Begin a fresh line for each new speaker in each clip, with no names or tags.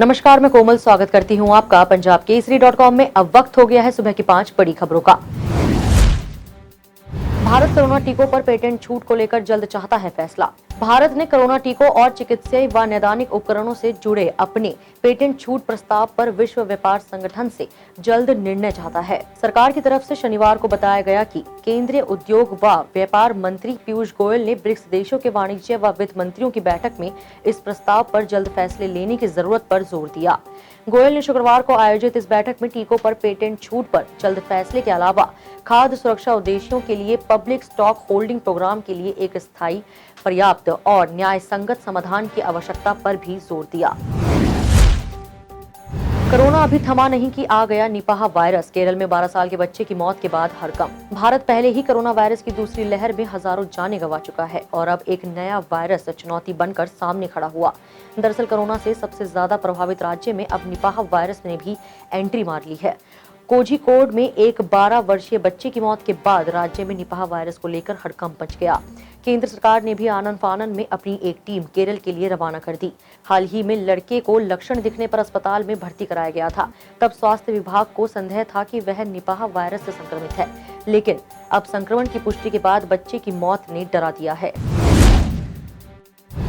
नमस्कार, मैं कोमल स्वागत करती हूं आपका पंजाब केसरी.com में। अब वक्त हो गया है सुबह की 5 बड़ी खबरों का। भारत कोरोना टीकों पर पेटेंट छूट को लेकर जल्द चाहता है फैसला। भारत ने कोरोना टीकों और चिकित्सीय व नैदानिक उपकरणों से जुड़े अपने पेटेंट छूट प्रस्ताव पर विश्व व्यापार संगठन से जल्द निर्णय चाहता है। सरकार की तरफ से शनिवार को बताया गया कि केंद्रीय उद्योग व व्यापार मंत्री पीयूष गोयल ने ब्रिक्स देशों के वाणिज्य व वित्त मंत्रियों की बैठक में इस प्रस्ताव पर जल्द फैसले लेने की जरूरत पर जोर दिया। गोयल ने शुक्रवार को आयोजित इस बैठक में टीकों पर पेटेंट छूट पर जल्द फैसले के अलावा खाद्य सुरक्षा उद्देश्यों के लिए पब्लिक स्टॉक होल्डिंग प्रोग्राम के लिए एक स्थायी, पर्याप्त और न्याय संगत समाधान की आवश्यकता पर भी जोर दिया। कोरोना अभी थमा नहीं कि आ गया निपाह वायरस। केरल में 12 साल के बच्चे की मौत के बाद हड़कंप। भारत पहले ही कोरोना वायरस की दूसरी लहर में हजारों जानें गंवा चुका है और अब एक नया वायरस चुनौती बनकर सामने खड़ा हुआ। दरअसल कोरोना से सबसे ज्यादा प्रभावित राज्य में अब निपाह वायरस ने भी एंट्री मार ली है। कोझिकोड में एक 12 वर्षीय बच्चे की मौत के बाद राज्य में निपाह वायरस को लेकर हड़कंप मच गया। केंद्र सरकार ने भी आनन फानन में अपनी एक टीम केरल के लिए रवाना कर दी। हाल ही में लड़के को लक्षण दिखने पर अस्पताल में भर्ती कराया गया था। तब स्वास्थ्य विभाग को संदेह था कि वह निपाह वायरस से संक्रमित है, लेकिन अब संक्रमण की पुष्टि के बाद बच्चे की मौत ने डरा दिया है।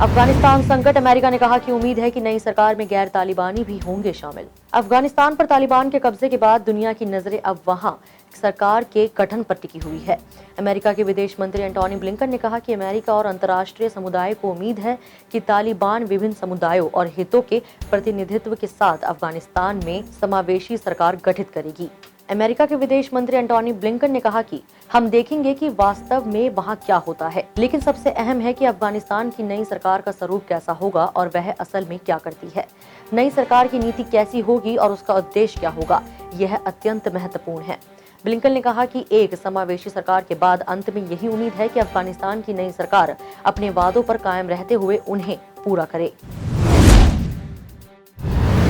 अफगानिस्तान संकट। अमेरिका ने कहा कि उम्मीद है कि नई सरकार में गैर तालिबानी भी होंगे शामिल। अफगानिस्तान पर तालिबान के कब्जे के बाद दुनिया की नजरें अब वहां सरकार के गठन पर टिकी हुई है। अमेरिका के विदेश मंत्री एंटोनी ब्लिंकन ने कहा कि अमेरिका और अंतर्राष्ट्रीय समुदाय को उम्मीद है कि तालिबान विभिन्न समुदायों और हितों के प्रतिनिधित्व के साथ अफगानिस्तान में समावेशी सरकार गठित करेगी। अमेरिका के विदेश मंत्री एंटोनी ब्लिंकन ने कहा कि हम देखेंगे कि वास्तव में वहां क्या होता है, लेकिन सबसे अहम है कि अफगानिस्तान की नई सरकार का स्वरूप कैसा होगा और वह असल में क्या करती है। नई सरकार की नीति कैसी होगी और उसका उद्देश्य क्या होगा, यह अत्यंत महत्वपूर्ण है। ब्लिंकन ने कहा कि एक समावेशी सरकार के बाद अंत में यही उम्मीद है कि अफगानिस्तान की नई सरकार अपने वादों पर कायम रहते हुए उन्हें पूरा करे।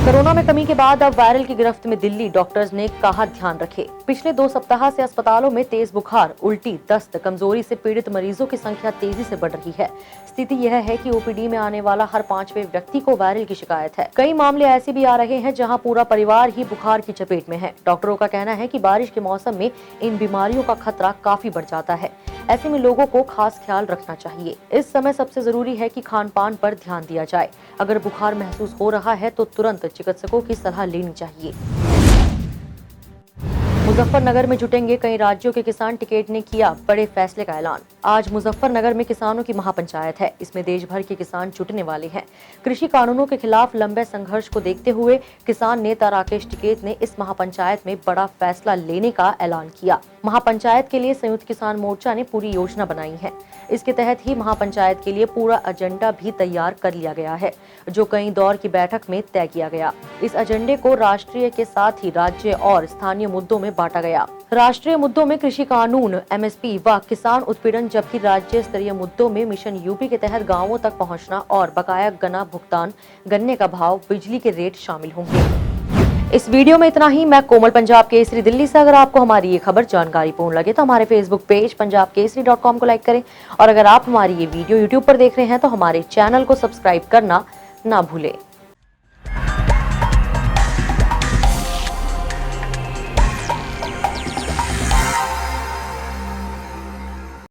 कोरोना में कमी के बाद अब वायरल की गिरफ्त में दिल्ली। डॉक्टर्स ने कहा ध्यान रखें। पिछले 2 सप्ताह से अस्पतालों में तेज बुखार, उल्टी, दस्त, कमजोरी से पीड़ित मरीजों की संख्या तेजी से बढ़ रही है। स्थिति यह है कि ओपीडी में आने वाला हर 5वें व्यक्ति को वायरल की शिकायत है। कई मामले ऐसे भी आ रहे हैं जहां पूरा परिवार ही बुखार की चपेट में है। डॉक्टरों का कहना है कि बारिश के मौसम में इन बीमारियों का खतरा काफी बढ़ जाता है। ऐसे में लोगों को खास ख्याल रखना चाहिए। इस समय सबसे जरूरी है कि खान पान पर ध्यान दिया जाए। अगर बुखार महसूस हो रहा है तो तुरंत चिकित्सकों की सलाह लेनी चाहिए। मुजफ्फरनगर में जुटेंगे कई राज्यों के किसान। टिकैत ने किया बड़े फैसले का ऐलान। आज मुजफ्फरनगर में किसानों की महापंचायत है। इसमें देश भर के किसान जुटने वाले हैं। कृषि कानूनों के खिलाफ लंबे संघर्ष को देखते हुए किसान नेता राकेश टिकैत ने इस महापंचायत में बड़ा फैसला लेने का ऐलान किया। महापंचायत के लिए संयुक्त किसान मोर्चा ने पूरी योजना बनाई है। इसके तहत ही महापंचायत के लिए पूरा एजेंडा भी तैयार कर लिया गया है, जो कई दौर की बैठक में तय किया गया। इस एजेंडे को राष्ट्रीय के साथ ही राज्य और स्थानीय मुद्दों में बांटा गया। राष्ट्रीय मुद्दों में कृषि कानून, एमएसपी व किसान उत्पीड़न, जबकि राज्य स्तरीय मुद्दों में मिशन यूपी के तहत गांवों तक पहुंचना और बकाया गन्ना भुगतान, गन्ने का भाव, बिजली के रेट शामिल होंगे। इस वीडियो में इतना ही। मैं कोमल, पंजाब केसरी दिल्ली से। अगर आपको हमारी ये खबर जानकारीपूर्ण लगे तो हमारे फेसबुक पेज punjabkesari.com को लाइक करें और अगर आप हमारी ये वीडियो यूट्यूब पर देख रहे हैं तो हमारे चैनल को सब्सक्राइब करना ना भूलें।